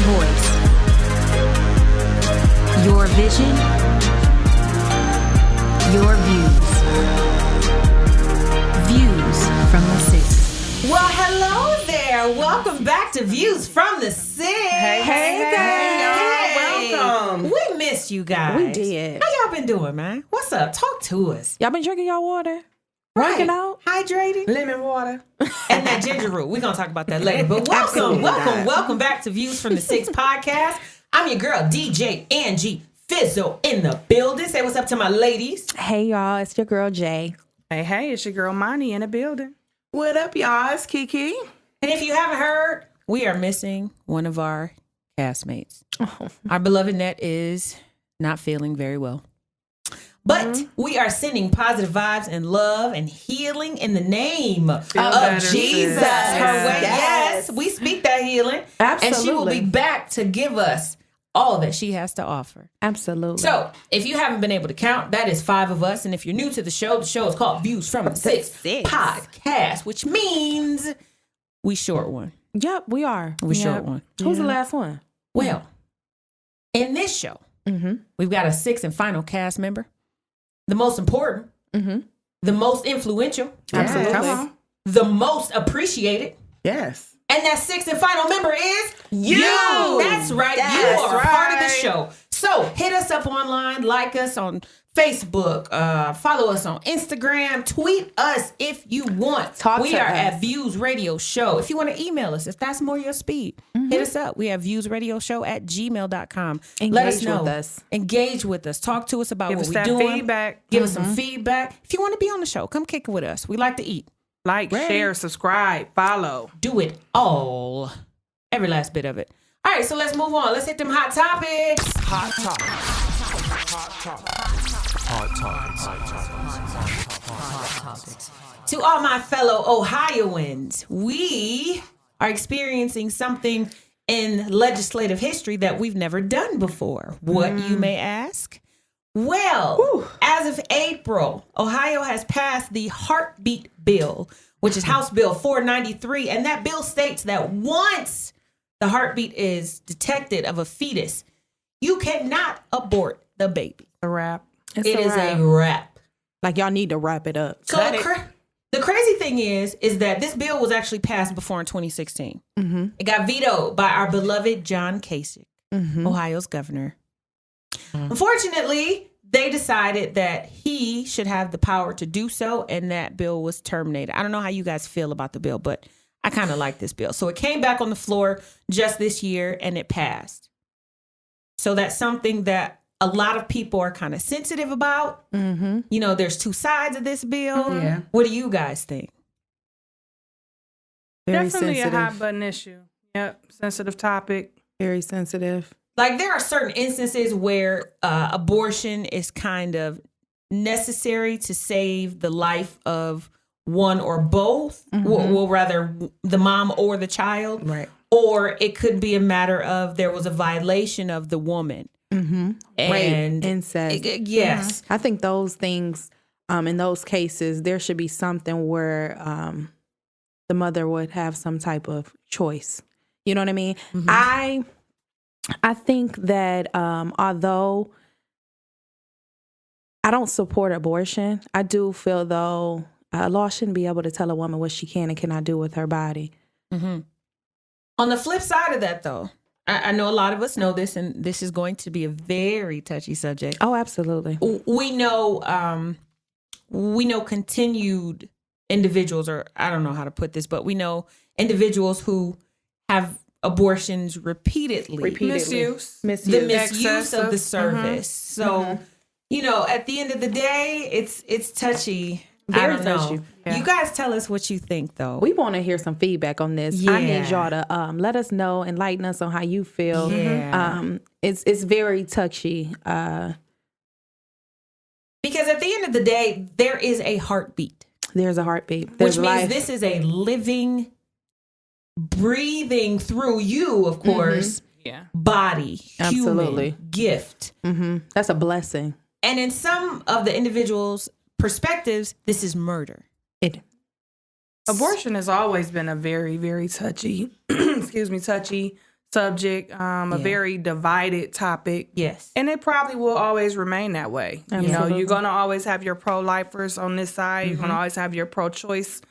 voice. Your vision. Your views. Views from the Six. Well, hello there. Welcome back to Views from the Six. Hey, guys. Welcome. We missed you guys. We did. How y'all been doing, man? What's up? Talk to us. Y'all been drinking y'all water? Right. Working out? Hydrating. Lemon water. And that ginger root. We're going to talk about that later. But welcome back to Views from the Six podcast. I'm your girl, DJ Angie Fizzle in the building. Say what's up to my ladies. Hey, y'all. It's your girl, Jay. Hey, it's your girl, Monty, in the building. What up, y'all? It's Kiki. And if you haven't heard, we are missing one of our castmates. Our beloved Net is not feeling very well. But we are sending positive vibes and love and healing in the name of Jesus her way. Yes, we speak that healing. Absolutely. And she will be back to give us all that she has to offer. Absolutely. So, if you haven't been able to count, that is 5 of us. And if you're new to the show is called Views from the Six podcast, which means we short one. Yep, we are. We short one. Who's the last one? Well, in this show, we've got a 6th and final cast member. The most important, the most influential, Absolutely. Come on. the most appreciated, Yes. and that 6th and final member is You. That's right. That's you are a part of the right. show. So hit us up online, like us on Facebook, follow us on Instagram, tweet us if you want. Talk we to are us. at Views Radio Show. If you want to email us, if that's more your speed, hit us up. We have viewsradioshow@gmail.com. Let us Engage know. with us. Engage with us. Talk to us about Give what us we're that doing. feedback. Give us some feedback. If you want to be on the show, come kick it with us. We like to eat. Like, Ready? share, subscribe, follow. Do it all. Every last bit of it. All right, so let's move on. Let's hit them hot topics. To all my fellow Ohioans, we are experiencing something in legislative history that we've never done before. What, you may ask? Well, as of April, Ohio has passed the Heartbeat Bill, which is House Bill 493. And that bill states that once the heartbeat is detected of a fetus, you cannot abort the baby. A wrap. It is a wrap. Like, y'all need to wrap it up. So the crazy thing is that this bill was actually passed before in 2016. It got vetoed by our beloved John Kasich, Ohio's governor. Unfortunately, they decided that he should have the power to do so, and that bill was terminated. I don't know how you guys feel about the bill, but I kind of like this bill. So it came back on the floor just this year, and it passed. So that's something that a lot of people are kind of sensitive about. You know, there's 2 sides of this bill. Yeah. What do you guys think? Very Definitely sensitive. a hot button issue. Yep. Sensitive topic. Very sensitive. Like, there are certain instances where abortion is kind of necessary to save the life of one or both, well, rather the mom or the child. Right. Or it could be a matter of there was a violation of the woman. And Rape, incest. Yes. I think those things, in those cases, there should be something where the mother would have some type of choice. You know what I mean? I think that although I don't support abortion, I do feel though a law shouldn't be able to tell a woman what she can and cannot do with her body. On the flip side of that, though, I know a lot of us know this, and this is going to be a very touchy subject. Oh, absolutely. We know continued individuals, or I don't know how to put this, but we know individuals who have abortions repeatedly. Misuse. The misuse of the service. So, you know, at the end of the day, it's touchy. I Very don't know. touchy. Yeah. You guys tell us what you think, though. We want to hear some feedback on this. I need y'all to let us know, enlighten us on how you feel. Yeah. It's very touchy. Because at the end of the day, there is a heartbeat. There's a heartbeat. There's Which means life. this is a living, breathing through you, of course, body, Absolutely. human, gift. That's a blessing. And in some of the individuals' perspectives, this is murder. Abortion has always been a very, very touchy, touchy subject, a very divided topic. Yes. And it probably will always remain that way. You know, you're going to always have your pro-lifers on this side. You're going to always have your pro-choice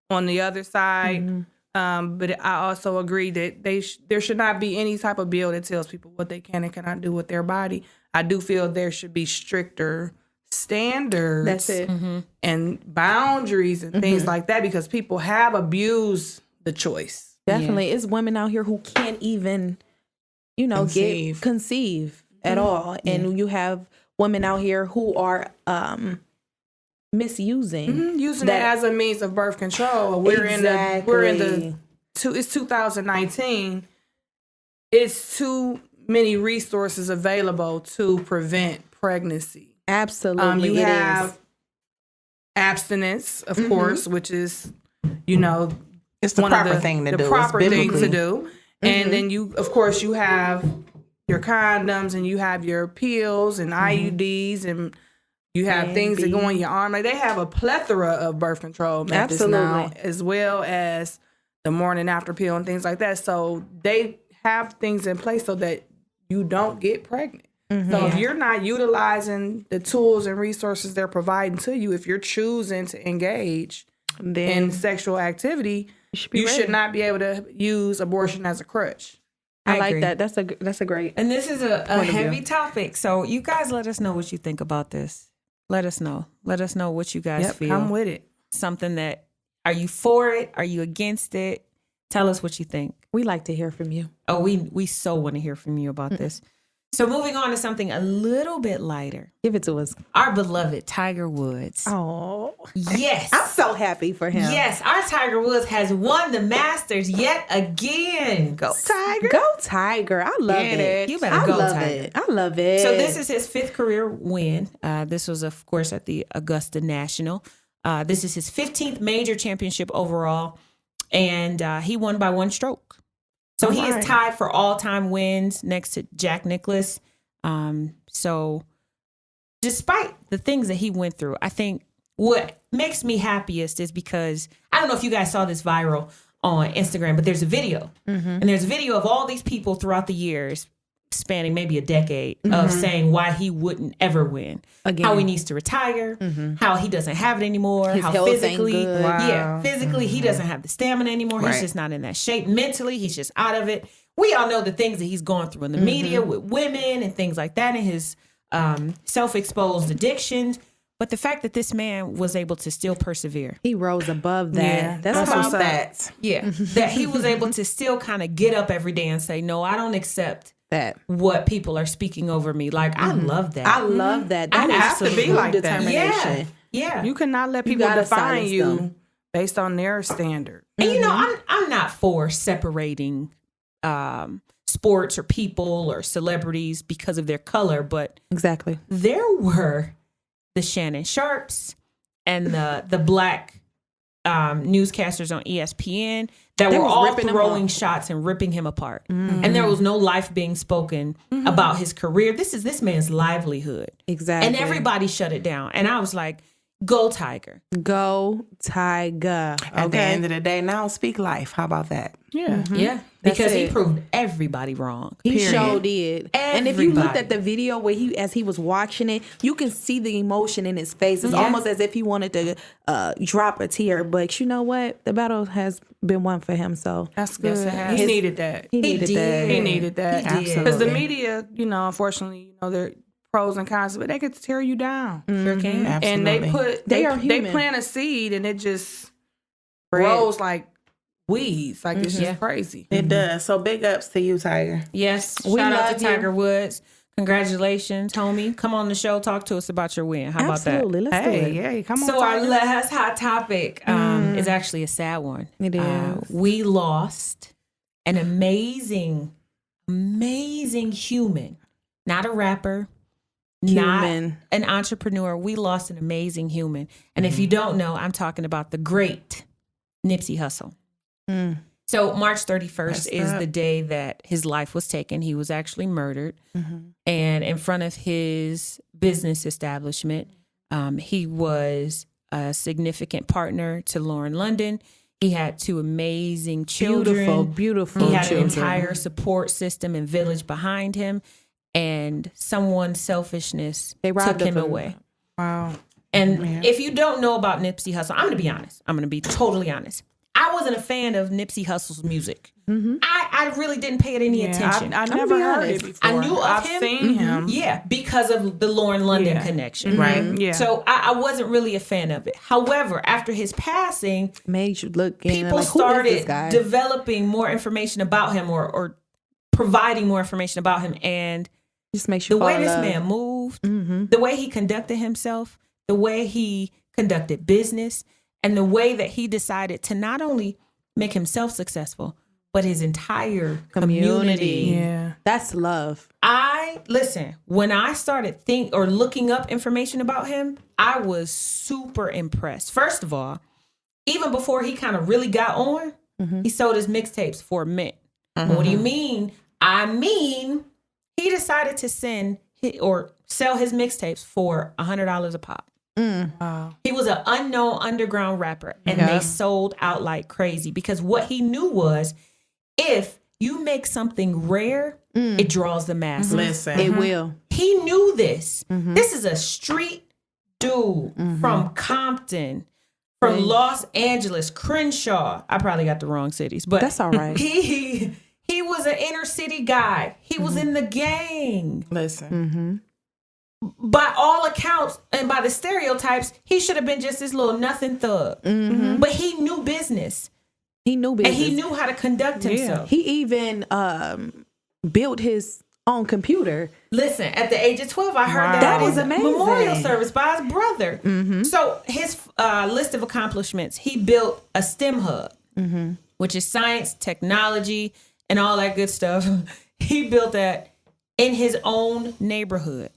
on the other side. But I also agree that there should not be any type of bill that tells people what they can and cannot do with their body. I do feel there should be stricter standards. That's it. And boundaries and things like that, because people have abused the choice. Definitely. It's women out here who can't even, conceive at all. And you have women out here who are misusing. Using it as a means of birth control. It's 2019. It's too many resources available to prevent pregnancy. Absolutely. You have abstinence, of course, which is, it's the proper thing to do. The proper thing to do. And then you have your condoms and you have your pills and IUDs and you have things that go in your arm. Like, they have a plethora of birth control methods now, as well as the morning after pill and things like that. So they have things in place so that you don't get pregnant. So if you're not utilizing the tools and resources they're providing to you, if you're choosing to engage in sexual activity, you should not be able to use abortion as a crutch. I like that. That's a great. And this is a heavy topic. So you guys let us know what you think about this. Let us know. Let us know what you guys feel. Come with it. Something that, are you for it? Are you against it? Tell us what you think. We like to hear from you. Oh, we so want to hear from you about this. So moving on to something a little bit lighter. Give it to us. Our beloved Tiger Woods. Oh, yes. I'm so happy for him. Yes, our Tiger Woods has won the Masters yet again. Go Tiger. Go Tiger. I love it. You better go Tiger. It. I love it. So this is his 5th career win. This was, of course, at the Augusta National. This is his 15th major championship overall. And he won by 1 stroke. So he is tied for all-time wins next to Jack Nicklaus. So despite the things that he went through, I think what makes me happiest is because, I don't know if you guys saw this viral on Instagram, but there's a video. And there's a video of all these people throughout the years, spanning maybe a decade, of saying why he wouldn't ever win. Again. How he needs to retire, how he doesn't have it anymore, his how health physically, ain't good. physically he doesn't have the stamina anymore. He's just not in that shape. Mentally, he's just out of it. We all know the things that he's gone through in the media with women and things like that, and his self-exposed addictions. But the fact that this man was able to still persevere. He rose above that. Yeah, that's about that. Yeah. That he was able to still kind of get up every day and say, no, I don't accept that what people are speaking over me. Like, I love that. I love that. I That have is to be true like that. determination. Yeah. You cannot let people gotta define silence you them. based on their standard. And I'm not for separating sports or people or celebrities because of their color, but Exactly. there were the Shannon Sharps and the black newscasters on ESPN that They were was all ripping him throwing up. shots and ripping him apart. And there was no life being spoken about his career. This is this man's livelihood. Exactly. And everybody shut it down. And I was like, go Tiger. Go Tiger. At the end of the day, now speak life. How about that? Yeah. Yeah. That's Because he it. proved everybody wrong. He Period. sure did. And if you looked Everybody. at the video where as he was watching it, you can see the emotion in his face. It's almost as if he wanted to drop a tear. But you know what? The battle has been won for him. So That's good. Yes, it has. He needed that. he needed did. that. He needed that. He did. Because the media, unfortunately, there are pros and cons, but they could tear you down. Sure can. And Absolutely. They are they human. plant a seed and it just grows like weeds. Like, it's just crazy. It does. So big ups to you, Tiger. Yes. We Shout out love to you. Tiger Woods. Congratulations, homie. Come on the show. Talk to us about your win. How Absolutely. about Let's do Hey, it. yeah, come that? on. So our Tiger. last hot topic is actually a sad one. It is. We lost an amazing human. Not a rapper. Human. Not an entrepreneur. We lost an amazing human. And if you don't know, I'm talking about the great Nipsey Hussle. So March 31st is the day that his life was taken. He was actually murdered. And in front of his business establishment, he was a significant partner to Lauren London. He had 2 amazing children. Beautiful He had children. an entire support system and village behind him, and someone's selfishness They robbed took him him. away. Wow. And if you don't know about Nipsey Hussle, I'm going to be honest. I'm going to be totally honest. I wasn't a fan of Nipsey Hussle's music. I really didn't pay it any attention. I gonna never be heard honest. it before. I knew of I've him. seen him. Yeah, because of the Lauren London connection, right? Yeah. So I wasn't really a fan of it. However, after his passing, Made you look in people like, who is this started guy? developing more information about him or providing more information about him. And Just makes you the fall way in this love. man moved, the way he conducted himself, the way he conducted business, and the way that he decided to not only make himself successful, but his entire community. Yeah. That's love. When I started looking up information about him, I was super impressed. First of all, even before he kind of really got on, he sold his mixtapes for a mint. What do you mean? I mean, he decided to sell his mixtapes for $100 a pop. Wow. He was an unknown underground rapper, and they sold out like crazy because what he knew was if you make something rare, it draws the masses. Listen. It will. He knew this. This is a street dude from Compton, from Los Angeles, Crenshaw. I probably got the wrong cities, but That's all right. He was an inner city guy. He was in the gang. Listen. By all accounts and by the stereotypes, he should have been just this little nothing thug. But he knew business. He knew business. And he knew how to conduct himself. He even built his own computer. Listen, at the age of 12, I heard Wow. that That is was a amazing. memorial service by his brother. So his list of accomplishments, he built a STEM hub, which is science, technology, and all that good stuff. He built that in his own neighborhood.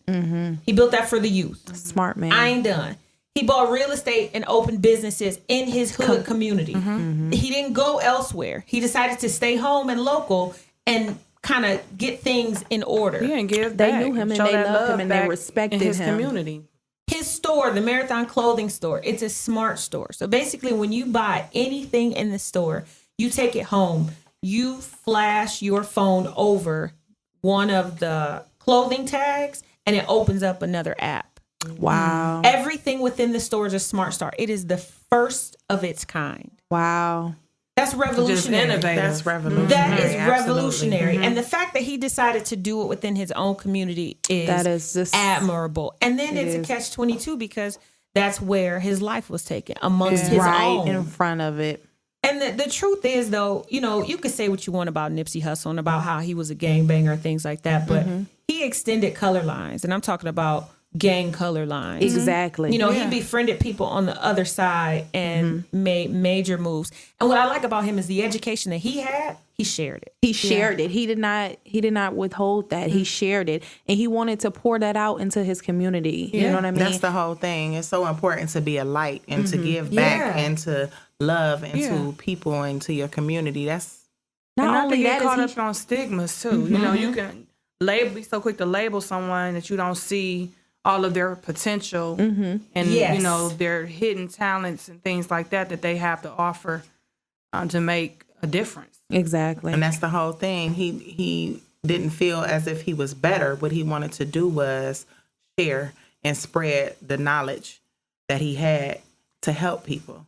He built that for the youth. Smart man. I ain't done. He bought real estate and opened businesses in his hood community. He didn't go elsewhere. He decided to stay home and local and kind of get things in order. Yeah, and give They back. knew him and Show they that loved love him and they back respected in his him. community. His store, the Marathon Clothing Store, it's a smart store. So basically, when you buy anything in the store, you take it home, you flash your phone over one of the clothing tags, and it opens up another app. Wow. Everything within the store is a smart store. It is the first of its kind. Wow. That's Just revolutionary. innovative. That's revolutionary. That is Absolutely. revolutionary. And the fact that he decided to do it within his own community That is just admirable. And then it's is. a catch-22 because that's where his life was taken, amongst his right own. in front of it. And the truth is, though, you could say what you want about Nipsey Hussle and about how he was a gangbanger and things like that, but he extended color lines. And I'm talking about gang color lines. Exactly. He befriended people on the other side and made major moves. And what I like about him is the education that he had, he shared it. He shared it. He did not withhold that. He shared it. And he wanted to pour that out into his community. You know what I mean? That's the whole thing. It's so important to be a light and to give back and to love and to people and to your community. That's not Not only to get that caught is up on stigmas too. You can be so quick to label someone that you don't see all of their potential and Yes. their hidden talents and things like that they have to offer to make a difference. exactly. and that's the whole thing. He didn't feel as if he was better. What he wanted to do was share and spread the knowledge that he had to help people.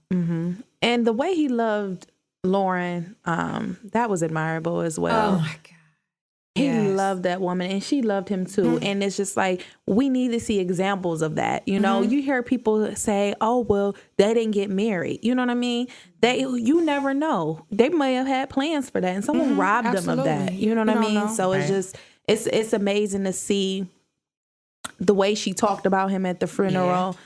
And the way he loved Lauren, that was admirable as well. Oh, my God. He Yes. loved that woman and she loved him too. And it's just like, we need to see examples of that. You hear people say, oh, well, they didn't get married. You know what I mean? You never know. They may have had plans for that and someone robbed them of that. Absolutely. You know what I You don't mean? know. So it's just, it's amazing to see the way she talked about him at the funeral.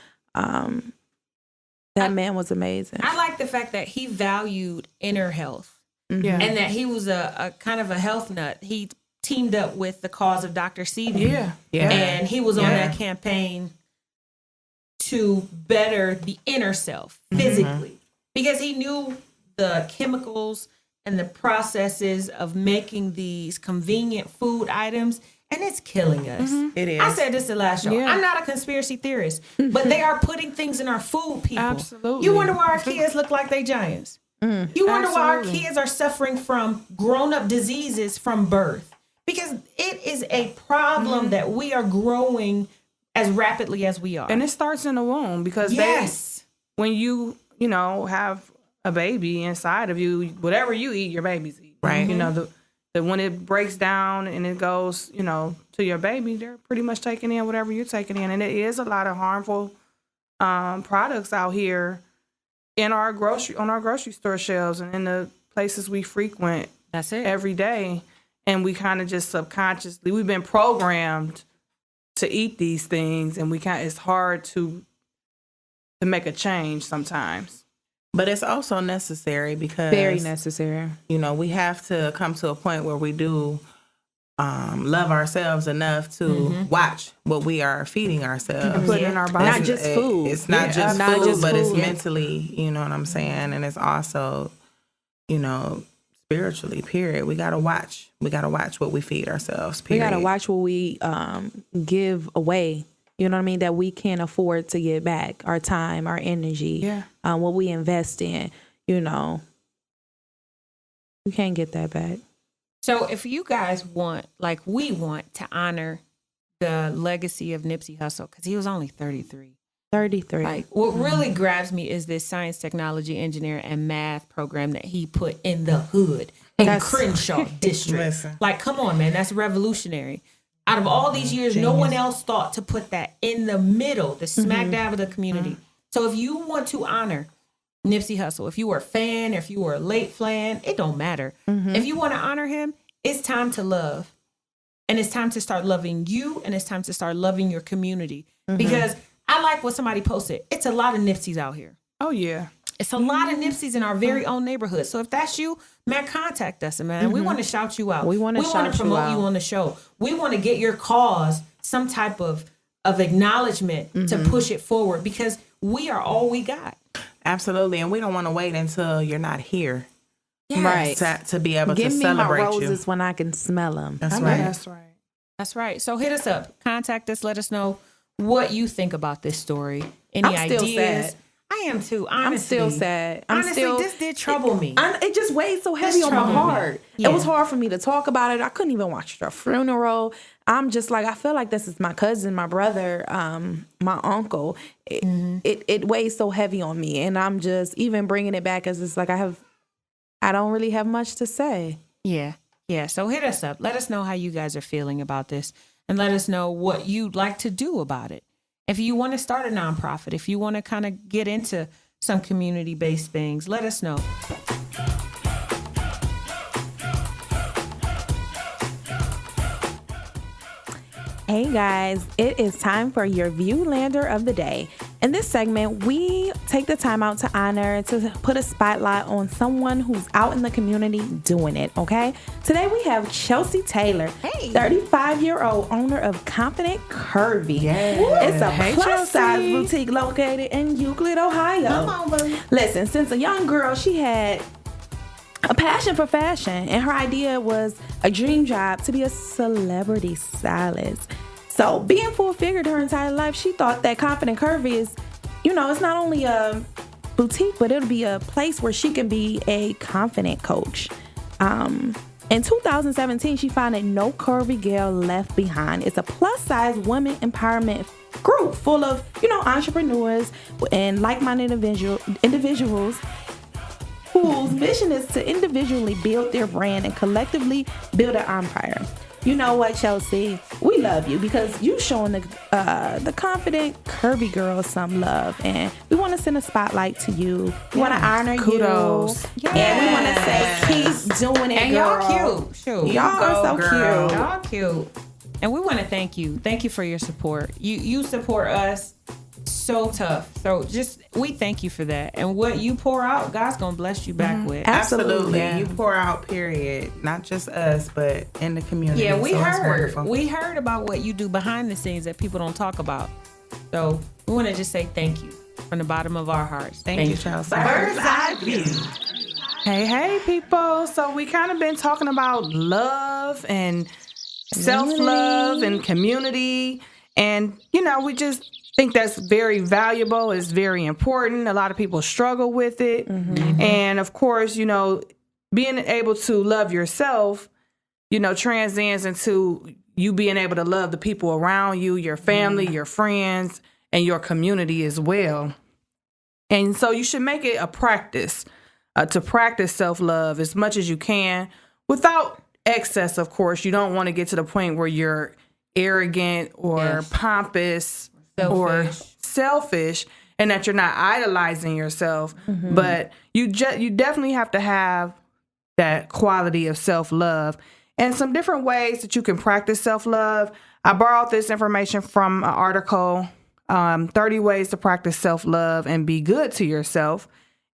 That man was amazing. I like the fact that he valued inner health Yeah. and that he was a kind of a health nut. He teamed up with the cause of Dr. Sebi. Yeah. And he was on that campaign to better the inner self physically because he knew the chemicals and the processes of making these convenient food items, and it's killing us. It is. I said this the last show. Yeah. I'm not a conspiracy theorist, but they are putting things in our food, people. Absolutely. You wonder why our kids look like they giants. You wonder why our Absolutely. kids are suffering from grown-up diseases from birth. Because it is a problem that we are growing as rapidly as we are. And it starts in the womb because yes. when you have a baby inside of you, whatever you eat, your babies eat. Right. You know, the when it breaks down and it goes, to your baby, they're pretty much taking in whatever you're taking in. And it is a lot of harmful products out here on our grocery store shelves and in the places we frequent That's it. every day. And we kind of just subconsciously, we've been programmed to eat these things, and it's hard to make a change sometimes. But it's also necessary because Very necessary. we have to come to a point where we do love ourselves enough to watch what we are feeding ourselves. Put it in our bodies. Not just food. It's not just not food, just but it's food. mentally, you know what I'm saying? And it's also, spiritually, period. We got to watch. We got to watch what we feed ourselves, period. We got to watch what we give away. You know what I mean? That we can't afford to get back. Our time, our energy, what we invest in, you can't get that back. So if you guys want, like we want, to honor the legacy of Nipsey Hussle, because he was only 33. 33. Like, what really grabs me is this science, technology, engineer, and math program that he put in the hood in Crenshaw district. Listen. Like, come on, man, that's revolutionary. Out of all these years, no one else thought to put that in the middle, the smack dab of the community. So if you want to honor Nipsey Hussle, if you were a fan, if you were a late fan, it don't matter. If you want to honor him, it's time to love. And it's time to start loving you, and it's time to start loving your community. Because I like what somebody posted. It's a lot of Nipseys out here. Oh, yeah. It's a lot of Nipseys in our very own neighborhood. So if that's you, man, contact us, man. We want to shout you out. We want to shout you promote out. you on the show. We want to get your cause some type of acknowledgement to push it forward, because we are all we got. Absolutely. And we don't want to wait until you're not here Yes. to be able Give to me my celebrate roses you. when I can smell them. That's Okay. right. That's right. That's right. So hit us up. Contact us. Let us know what you think about this story. Any I'm still ideas? sad. I am too. I'm Honestly. still sad. Honestly, this did trouble me. It just weighed so heavy on my troubled me. heart. Yeah. It was hard for me to talk about it. I couldn't even watch the funeral. I'm just like, I feel like this is my cousin, my brother, my uncle. It weighs so heavy on me, and I'm just even bringing it back as it's like I don't really have much to say. Yeah. So hit us up. Let us know how you guys are feeling about this, and let us know what you'd like to do about it. If you want to start a nonprofit, if you want to kind of get into some community-based things, let us know. Hey guys, it is time for your Viewlander of the day. In this segment, we take the time out to honor, to put a spotlight on someone who's out in the community doing it, okay? Today we have Chelsea Taylor, 35-year-old owner of Confident Curvy. It's a plus-size boutique located in Euclid, Ohio. Come on, boo. Listen, since a young girl, she had a passion for fashion, and her idea was a dream job to be a celebrity stylist. So being full-figured her entire life, she thought that Confident Curvy is, it's not only a boutique, but it'll be a place where she can be a confident coach. In 2017, she founded No Curvy Girl Left Behind. It's a plus-size women empowerment group full of, entrepreneurs and like-minded individuals whose mission is to individually build their brand and collectively build an empire. You know what, Chelsea? We love you because you showing the confident curvy girl some love, and we want to send a spotlight to you. We want to honor Kudos. you, and we want to say keep doing it, And girl. y'all cute. Shoot. Y'all are so girl. cute. Y'all cute. And we want to thank you. Thank you for your support. You support us so tough. So we thank you for that. And what you pour out, God's going to bless you back with. Absolutely. Yeah. You pour out, period. Not just us, but in the community. Yeah, we So it's heard. wonderful. We heard about what you do behind the scenes that people don't talk about. So we want to just say thank you from the bottom of our hearts. Thank you, Chelsea. Bird's eye view. Hey, people. So we kind of been talking about love and self-love and community. And, we just think that's very valuable. It's very important. A lot of people struggle with it. And of course, you know, being able to love yourself, you know, transcends into you being able to love the people around you, your family, your friends, and your community as well. And so you should make it a practice to practice self-love as much as you can without excess, of course. You don't want to get to the point where you're arrogant or pompous or selfish and that you're not idolizing yourself. But you definitely have to have that quality of self-love. And some different ways that you can practice self-love. I borrowed this information from an article, 30 Ways to Practice Self-Love and Be Good to Yourself.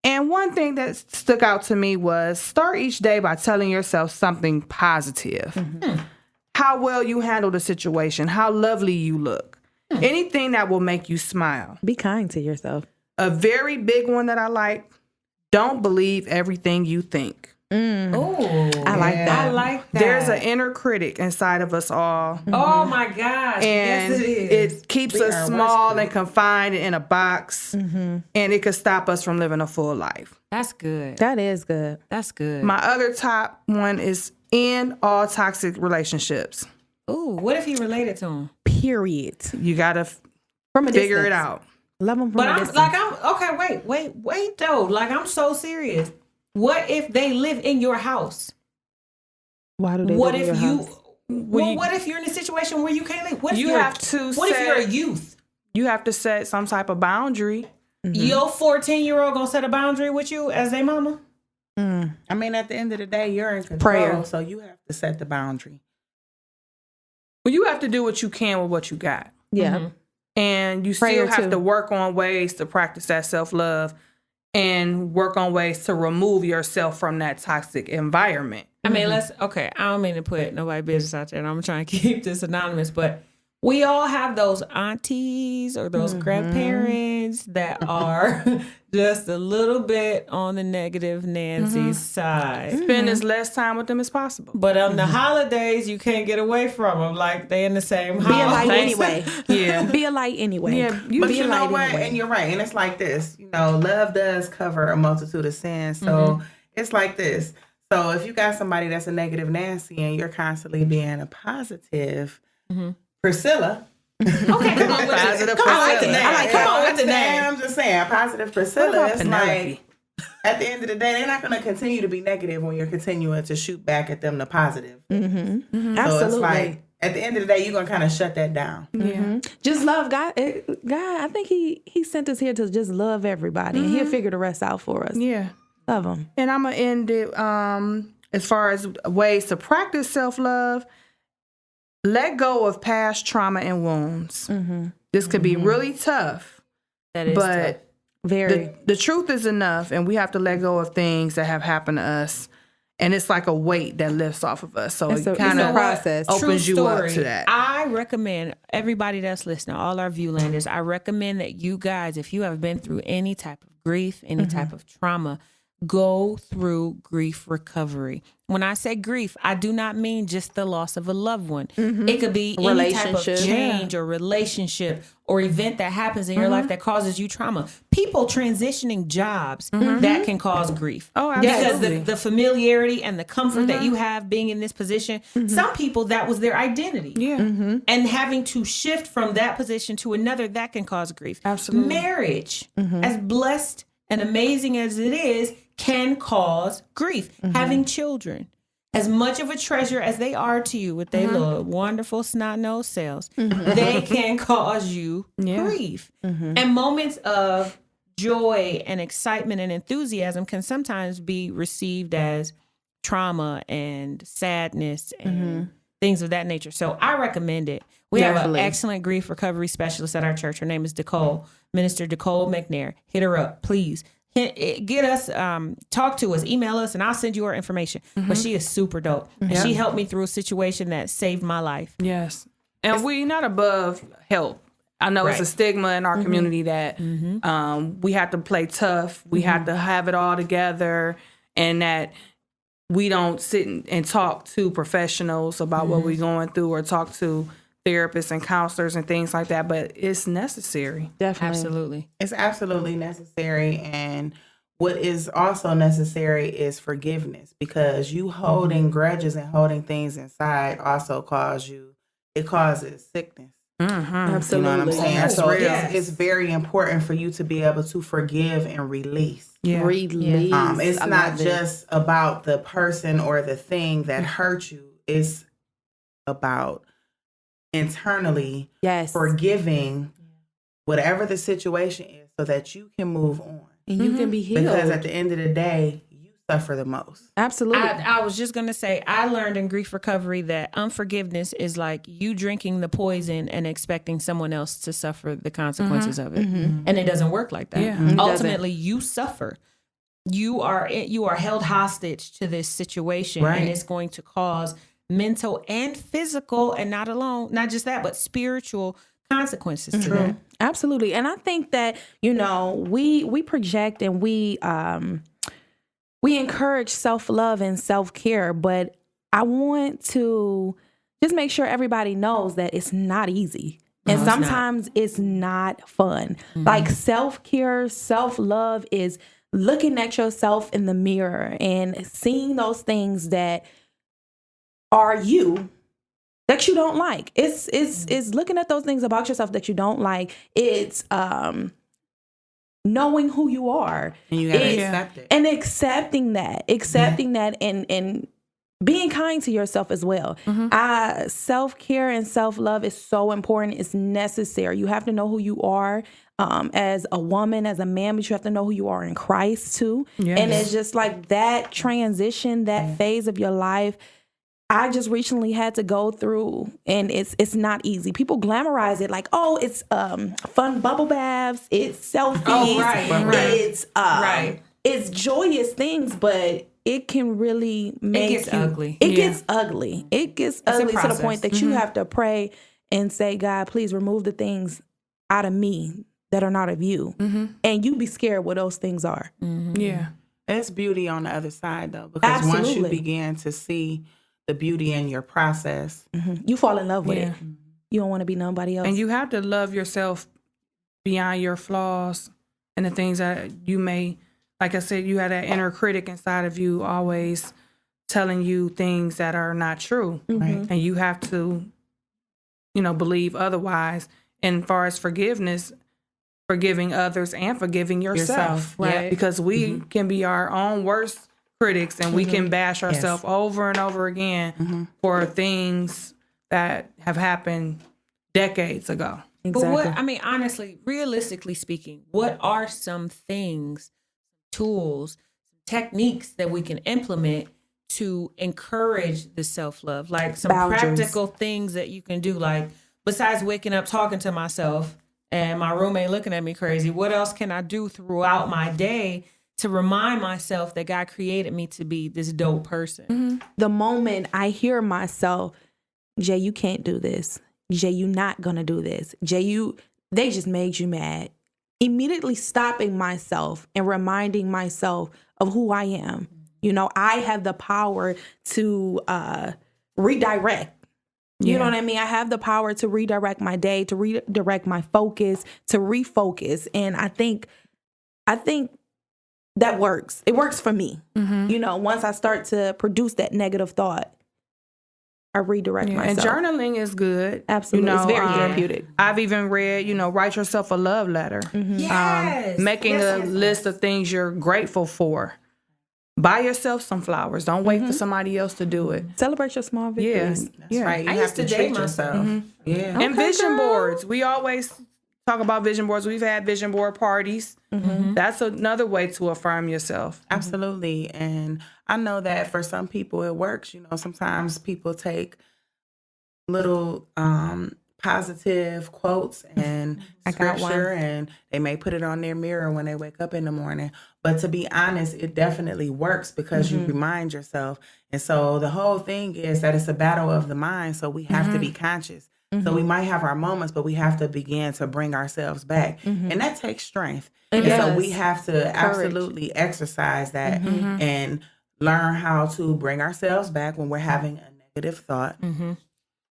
And one thing that stuck out to me was start each day by telling yourself something positive. How well you handle the situation, how lovely you look, anything that will make you smile. Be kind to yourself. A very big one that I like, don't believe everything you think. Oh, I like that. I like that. There's an inner critic inside of us all. Oh my gosh. And yes, it is. it keeps us small and confined in a box. And it could stop us from living a full life. That's good. That is good. That's good. My other top one is end all toxic relationships. Ooh, what if he related to him? Period. You got to From a figure it distance. out. Love them from But a I'm distance. like, wait though. Like, I'm so serious. What if they live in your house? Why do they What live in if your you? house? Well, what if you're in a situation where you can't live? What if You you're, have to What if set- you're a youth? You have to set some type of boundary. Your 14-year-old gonna set a boundary with you as their mama? I mean, at the end of the day, you're in control, Prayer. so you have to set the boundary. Well, you have to do what you can with what you got. Yeah. And you Prayer still have too. to work on ways to practice that self-love and work on ways to remove yourself from that toxic environment. I mean, I don't mean to put nobody business out there, and I'm trying to keep this anonymous, but we all have those aunties or those grandparents that are just a little bit on the negative Nancy side. Spend as less time with them as possible. But on the holidays, you can't get away from them. Like, they in the same house. Be a light anyway. Yeah. Be a light anyway. Yeah, But be you a know light what? anyway. And you're right. And it's like this. You know, love does cover a multitude of sins. So it's like this. So if you got somebody that's a negative Nancy and you're constantly being a positive Priscilla. Okay, come on with Positive it. Come on with the Priscilla. name. Like, come on with the name. I'm just saying, positive Priscilla. What about It's Penelope? like, at the end of the day, they're not going to continue to be negative when you're continuing to shoot back at them the positive. So Absolutely. it's like, at the end of the day, you're going to kind of shut that down. Just love God. God, I think he sent us here to just love everybody, and he'll figure the rest out for us. Yeah. Love him. And I'm going to end it as far as ways to practice self-love. Let go of past trauma and wounds. This could be really tough, That is but tough. Very. the truth is enough, and we have to let go of things that have happened to us. And it's like a weight that lifts off of us. So It's it a- kind it's a of process. opens True you up story. to that. I recommend everybody that's listening, all our viewlanders, I recommend that you guys, if you have been through any type of grief, any type of trauma, go through grief recovery. When I say grief, I do not mean just the loss of a loved one. It could be any type of Relationship. change or relationship or event that happens in your life that causes you trauma. People transitioning jobs, that can cause grief. Oh, Because absolutely. the familiarity and the comfort that you have being in this position, some people, that was their identity. Yeah. And having to shift from that position to another, that can cause grief. Absolutely. Marriage, as blessed and amazing as it is, can cause grief. Having children, as much of a treasure as they are to you with their little wonderful snot-nosed selves, they can cause you grief. And moments of joy and excitement and enthusiasm can sometimes be received as trauma and sadness and things of that nature. So I recommend it. We have Definitely. an excellent grief recovery specialist at our church. Her name is Nicole, Minister Nicole McNair. Hit her up, please. Get us, talk to us, email us, and I'll send you her information. But she is super dope. And she helped me through a situation that saved my life. Yes. And we not above help. I know it's a Right. stigma in our community that we have to play tough. We have to have it all together, and that we don't sit and talk to professionals about what we're going through or talk to therapists and counselors and things like that, but it's necessary. Definitely. Absolutely. It's absolutely necessary. And what is also necessary is forgiveness, because you holding grudges and holding things inside also causes sickness. Absolutely. You know what I'm saying? That's So real. it's very important for you to be able to forgive and release. Yeah. Release. It's I not love it. just about the person or the thing that hurt you. It's about internally Yes. forgiving whatever the situation is so that you can move on. And you can be healed. Because at the end of the day, you suffer the most. Absolutely. I was just going to say, I learned in grief recovery that unforgiveness is like you drinking the poison and expecting someone else to suffer the consequences of it. And it doesn't work like that. Yeah. Ultimately, you suffer. You are held hostage to this situation, Right. and it's going to cause mental and physical, and not just that, but spiritual consequences to that. Absolutely. And I think that, we project and we encourage self-love and self-care, but I want to just make sure everybody knows that it's not easy. And No, it's not. sometimes it's not fun. Like self-care, self-love is looking at yourself in the mirror and seeing those things that are you that you don't like. It's looking at those things about yourself that you don't like. It's knowing who you are. And you gotta It's- accept it. and accepting that and being kind to yourself as well. Self-care and self-love is so important. It's necessary. You have to know who you are as a woman, as a man, but you have to know who you are in Christ too. Yes. And it's just like that transition, that phase of your life. I just recently had to go through, and it's not easy. People glamorize it like, oh, it's fun bubble baths, it's selfies, Oh, right. it's joyous things, but it can really make gets ugly. It Yeah. gets ugly. It gets a ugly to the process. point that you have to pray and say, God, please remove the things out of me that are not of you, and you be scared what those things are. Yeah. There's beauty on the other side, though, because once you Absolutely. begin to see the beauty in your process, You fall in love with Yeah. it. You don't want to be nobody else. And you have to love yourself beyond your flaws and the things that you may, like I said, you have that inner critic inside of you always telling you things that are not true. right? And you have to, believe otherwise. And as far as forgiveness, forgiving others and forgiving yourself. right. Because we can be our own worst critics and we can bash ourselves over and over again for things that have happened decades ago. Exactly. But honestly, realistically speaking, what are some things, tools, techniques that we can implement to encourage the self-love? Like some Boundaries. practical things that you can do, like besides waking up talking to myself and my roommate looking at me crazy, what else can I do throughout my day to remind myself that God created me to be this dope person? The moment I hear myself, Jay, you can't do this. Jay, you not gonna do this. Jay, they just made you mad. Immediately stopping myself and reminding myself of who I am. I have the power to redirect. You know what I mean? I have the power to redirect my day, to redirect my focus, to refocus. And I think that works. It works for me. Once I start to produce that negative thought, I redirect And myself. journaling is good. Absolutely. It's very therapeutic. I've even read, write yourself a love letter. Yes. Making a list of things you're grateful for. Buy yourself some flowers. Don't wait for somebody else to do it. Celebrate your small victories. That's right. You I have used to to date treat myself. yourself. Yeah. And vision boards. We always talk about vision boards. We've had vision board parties. That's another way to affirm yourself. Absolutely. And I know that for some people it works. Sometimes people take little positive quotes and got scripture and they may put it on their mirror when they wake up in the morning. But to be honest, it definitely works because you remind yourself. And so the whole thing is that it's a battle of the mind. So we have to be conscious. So we might have our moments, but we have to begin to bring ourselves back. And that takes strength. And so we have to absolutely exercise that and learn how to bring ourselves back when we're having a negative thought.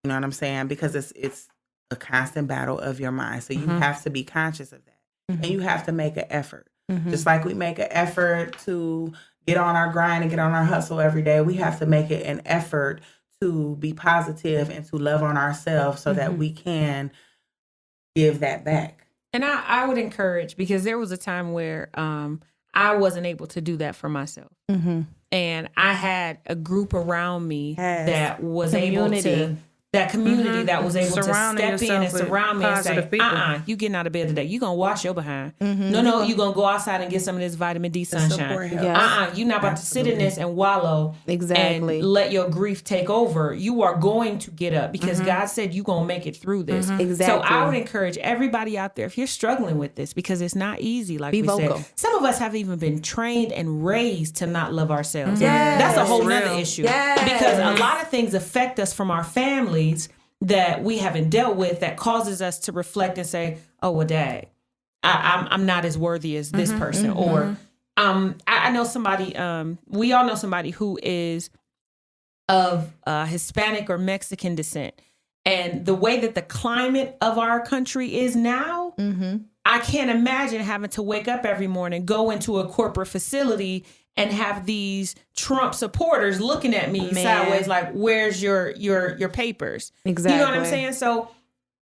You know what I'm saying? Because it's a constant battle of your mind. So you have to be conscious of that. And you have to make an effort. Just like we make an effort to get on our grind and get on our hustle every day, we have to make it an effort to be positive and to love on ourselves so that we can give that back. And I would encourage, because there was a time where I wasn't able to do that for myself. And I had a group around me that was able to, that community that was able to step in and surround me and say, you getting out of bed today. You going to wash your behind. No, you going to go outside and get some of this vitamin D sunshine. You're not about to sit in this and wallow and let your grief take over. You are going to get up because God said you're going to make it through this. So I would encourage everybody out there, if you're struggling with this, because it's not easy, like we said. Some of us have even been trained and raised to not love ourselves. That's a whole nother issue. Because a lot of things affect us from our families that we haven't dealt with, that causes us to reflect and say, oh, well, dang, I'm not as worthy as this person. Or I know somebody, we all know somebody who is of Hispanic or Mexican descent. And the way that the climate of our country is now, I can't imagine having to wake up every morning, go into a corporate facility and have these Trump supporters looking at me sideways like, where's your papers? Exactly. You know what I'm saying? So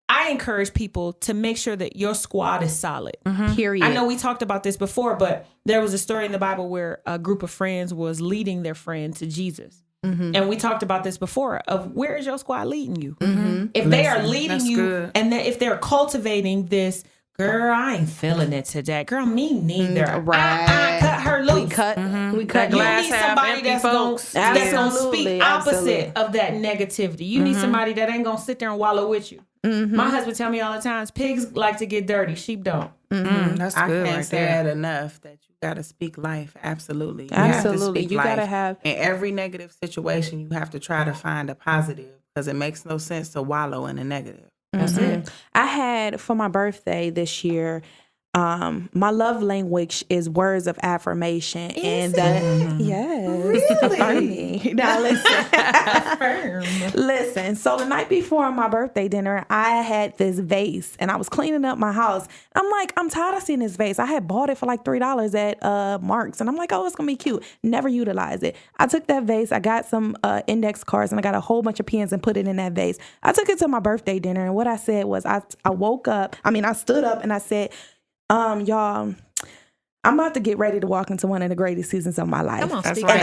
I encourage people to make sure that your squad is solid. Period. I know we talked about this before, but there was a story in the Bible where a group of friends was leading their friend to Jesus. And we talked about this before of where is your squad leading you? If they are leading you and if they're cultivating this, girl, I ain't feeling it today. Girl, me neither. Right. Cut her loose. We cut. You glass need half somebody empty that's folks. gonna speak opposite Absolutely. of that negativity. You need somebody that ain't gonna sit there and wallow with you. My husband tell me all the time, pigs like to get dirty, sheep don't. That's I good can't right say there. it enough that you got to speak life. Absolutely. Absolutely. You got gotta have- in every negative situation, you have to try to find a positive because it makes no sense to wallow in a negative. That's it. I had for my birthday this year, my love language is words of affirmation. Yes. Affirm me. Now listen. So the night before my birthday dinner, I had this vase and I was cleaning up my house. I'm like, I'm tired of seeing this vase. I had bought it for like $3 at Mark's and I'm like, oh, it's gonna be cute. Never utilized it. I took that vase, I got some index cards and I got a whole bunch of pens and put it in that vase. I took it to my birthday dinner and what I said was I stood up and I said, y'all, I'm about to get ready to walk into one of the greatest seasons of my life. Come on, speak And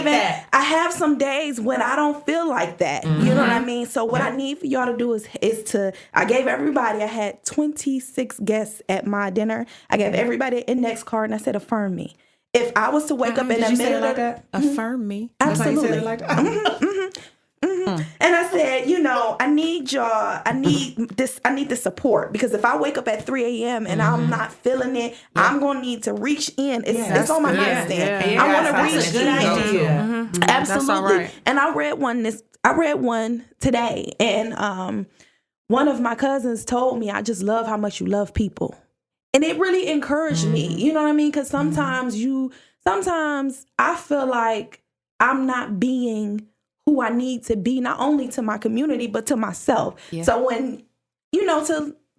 that. I have some days when I don't feel like that. You know what I mean? So what I need for y'all to do is I gave everybody, I had 26 guests at my dinner. I gave everybody an index card and I said, affirm me. If I was to wake up in the middle of that, affirm me. absolutely. And I said, I need y'all, I need the support because if I wake up at 3 a.m. and I'm not feeling it, I'm going to need to reach in. It's on my nightstand. I want to reach Good idea. Absolutely. That's all right. And I read one today and one of my cousins told me, I just love how much you love people. And it really encouraged me. You know what I mean? Because sometimes I feel like I'm not being who I need to be, not only to my community, but to myself. Yeah. So when,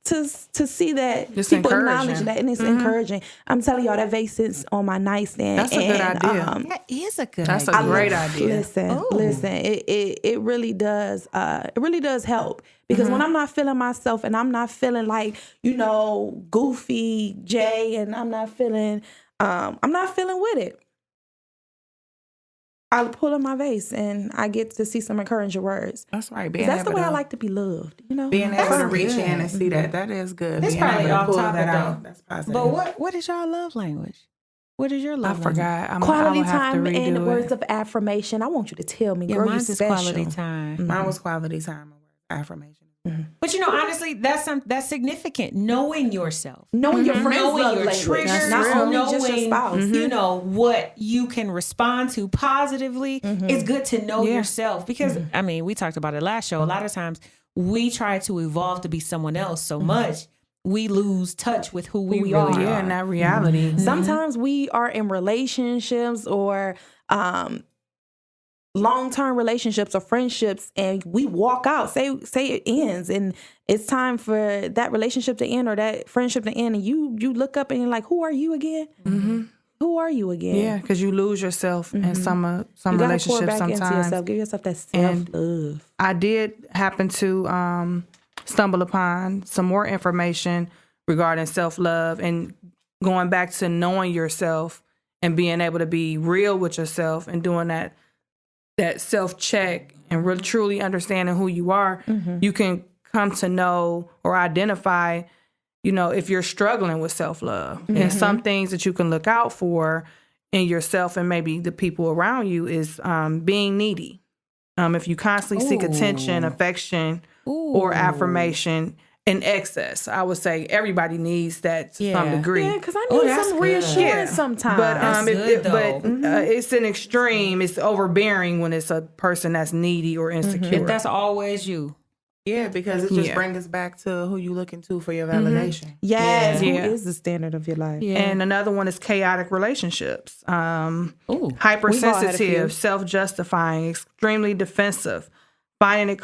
to see that It's people encouraging. acknowledge that and it's encouraging. I'm telling y'all that vase is on my nightstand. That's a good idea. That is a good That's idea. a great idea. Listen, it really does. It really does help because when I'm not feeling myself and I'm not feeling like, goofy Jay and I'm not feeling with it. I pull in my vase and I get to see some encouraging words. That's right. That's the way I like to be loved. Being able to reach in and see that is good. That's being probably able to off pull topic, that though. out. That's positive. But what is y'all love language? What is your love language? forgot. Quality I will have to time and redo words it. of affirmation. I want you to tell me, Yeah, girl, mine's you is special. quality time. Mine was quality time and affirmation. But honestly, that's significant. Knowing yourself, Knowing your friends' knowing love your language, triggers, not only knowing just your spouse. what you can respond to positively. It's good to know yourself because we talked about it last show. A lot of times we try to evolve to be someone else so much we lose touch with who we really are. Yeah, and that reality. Sometimes we are in relationships or long-term relationships or friendships and we walk out, say it ends and it's time for that relationship to end or that friendship to end, and you look up and you're like, who are you again? Mm-hmm. Who are you again? Yeah, because you lose yourself in some you gotta relationships pour back sometimes. into yourself. Give yourself that self-love. I did happen to stumble upon some more information regarding self-love and going back to knowing yourself and being able to be real with yourself and doing that self-check and really truly understanding who you are. You can come to know or identify, if you're struggling with self-love. And some things that you can look out for in yourself and maybe the people around you is being needy. If you constantly seek attention, affection, or affirmation in excess, I would say everybody needs that to some degree. Yeah, because I need some reassurance sometimes. It's an extreme. It's overbearing when it's a person that's needy or insecure. If that's always you. Yeah, because it just brings us back to who you looking to for your validation. Yes, who is the standard of your life? Yeah. And another one is chaotic relationships. We've all had a few. Hypersensitive, self-justifying, extremely defensive, finding it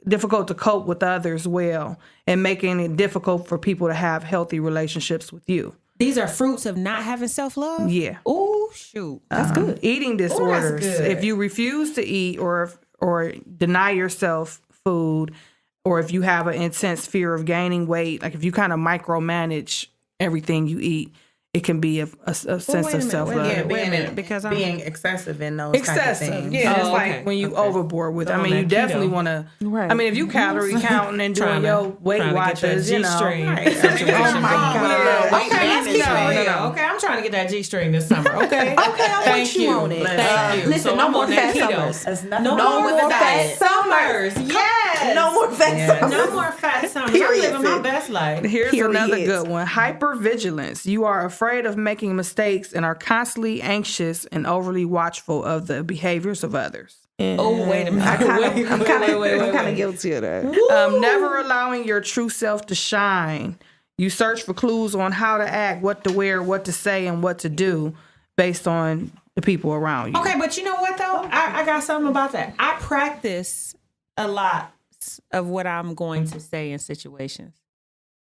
difficult to cope with others well, and making it difficult for people to have healthy relationships with you. These are fruits of not having self-love? Yeah. Oh, shoot. That's good. Eating disorders. good. If you refuse to eat or deny yourself food, or if you have an intense fear of gaining weight, like if you kind of micromanage everything you eat, it can be a sense of self-love. Yeah, Wait a minute, because I'm being excessive in those type of things. Yeah, it's Oh, like okay. when you Okay. overboard with it. I On mean, you that definitely keto. want to. Right. I mean, if you calorie counting and doing your Weight Watchers, G string. Right. Oh my God. Okay, let's keep Management. it real. Okay, I'm trying to get that G string this summer. Okay. I want you on it. Thank you. Listen, So no I'm more on that fat keto. summers. No more more fat fat summers. Yes. No more fat summers. No more fat summers. Period, I'm living my sis. best life. Here's Period. another good one. Hypervigilance. You are afraid of making mistakes and are constantly anxious and overly watchful of the behaviors of others. Oh, wait a minute. I'm kind Wait. of guilty of that. Never allowing your true self to shine. You search for clues on how to act, what to wear, what to say, and what to do based on the people around you. Okay, but you know what though? I got something about that. I practice a lot of what I'm going to say in situations.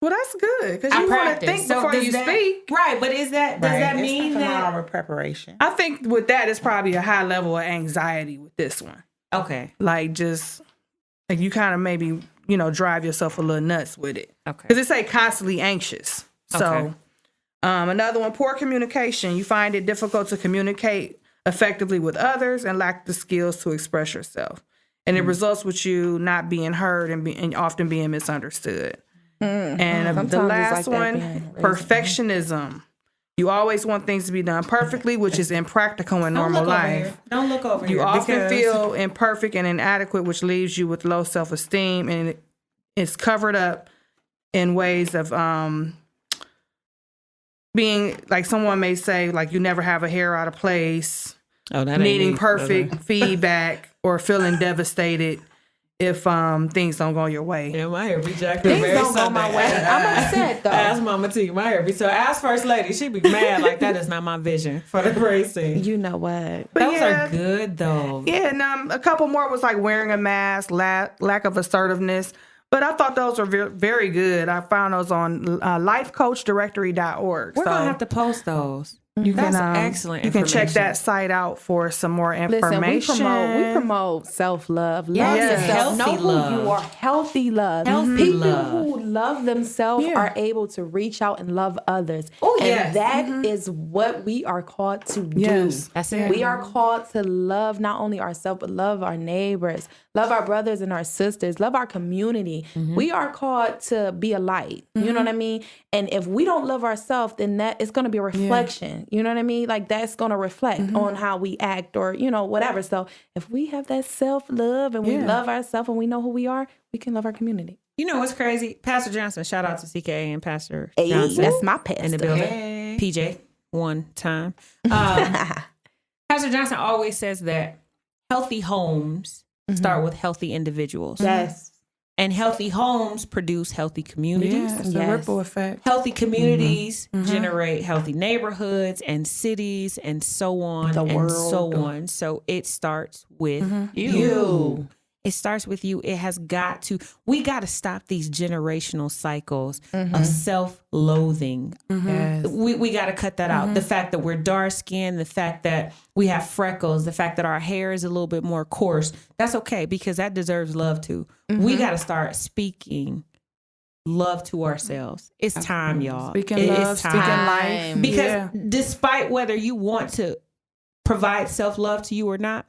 Well, that's good because I you want to practice. think So before does you that- speak. Right, but does that mean It's that? wrong with preparation? I think with that, it's probably a high level of anxiety with this one. Okay. Like just like you kind of maybe drive yourself a little nuts with it. Okay. Because it say constantly anxious. So Okay. another one, poor communication. You find it difficult to communicate effectively with others and lack the skills to express yourself. And it results with you not being heard and often being misunderstood. And Sometimes the it's last like that one, being raised. perfectionism. You always want things to be done perfectly, which is impractical in normal life. Don't look over You here. often because- feel imperfect and inadequate, which leaves you with low self-esteem, and it's covered up in ways of being like someone may say, like you never have a hair out of place, Oh, that ain't needing me. perfect feedback, or feeling devastated if things don't go your way. Yeah, my hair be jacked up Things every don't go my Sunday. way. I'm upset though. Ask Mama T, my hair be so. Ask First Lady, she be mad like that is not my vision for the praise scene. You know what? But Those yeah, are good though. Yeah, and a couple more was like wearing a mask, lack of assertiveness. But I thought those were very good. I found those on lifecoachdirectory.org. We're gonna have to post those. You That's can, excellent. You can check information. that site out for some more Listen, information. we promote self-love. Love Yes, yourself. healthy Know who love. you are. Healthy love. Healthy People love. who love themselves are able to reach out and love others. Oh, and yes. that is what we are called to Yes. do. That's it. We are called to love not only ourselves, but love our neighbors, love our brothers and our sisters, love our community. We are called to be a light. You know what I mean? And if we don't love ourselves, then that it's going to be a reflection. You know what I mean? Like that's going to reflect on how we act or, whatever. So if we have that self-love and we love ourselves and we know who we are, we can love our community. You know what's crazy? Pastor Johnson, shout out to CKA and Pastor Hey, Johnson that's my pastor. in the building. PJ, one time. Pastor Johnson always says that healthy homes start with healthy individuals. Yes. And healthy homes produce healthy communities. Yeah, it's a ripple effect. Healthy communities generate healthy neighborhoods and cities and so on and so on. So it starts with you. It starts with you. It has got to, we got to stop these generational cycles of self-loathing. Yes. We got to cut that out. The fact that we're dark skinned, the fact that we have freckles, the fact that our hair is a little bit more coarse, that's okay because that deserves love too. We got to start speaking love to ourselves. It's time, y'all. Speaking love, speaking life. Because despite whether you want to provide self-love to you or not,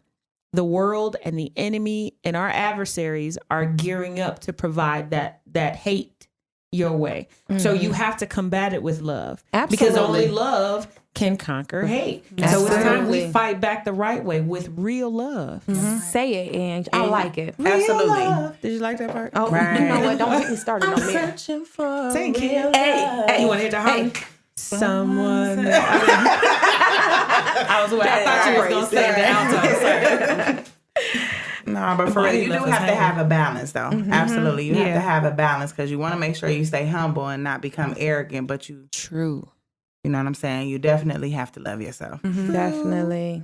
the world and the enemy and our adversaries are gearing up to provide that hate your way. So you have to combat it with love. Because only love can conquer hate. So it's time we fight back the right way with real love. Say it, Ange. I like it. Absolutely. Love. Did you like that part? Oh, you know what? Don't get me started on me. Searching for Sing, real kid. love. Hey, you want to hit the harmony? Someone. I thought you was gonna say the alto. No, but for real, you do have to have a balance, though. Absolutely, you have to have a balance because you want to make sure you stay humble and not become arrogant. But you True. know what I'm saying. You definitely have to love yourself. Definitely.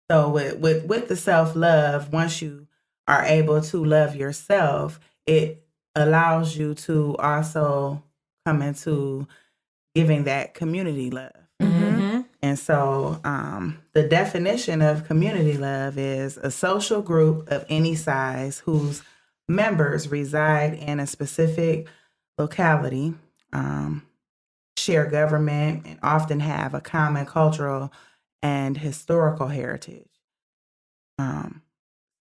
So with the self-love, once you are able to love yourself, it allows you to also come into giving that community love. And so the definition of community love is a social group of any size whose members reside in a specific locality, share government, and often have a common cultural and historical heritage.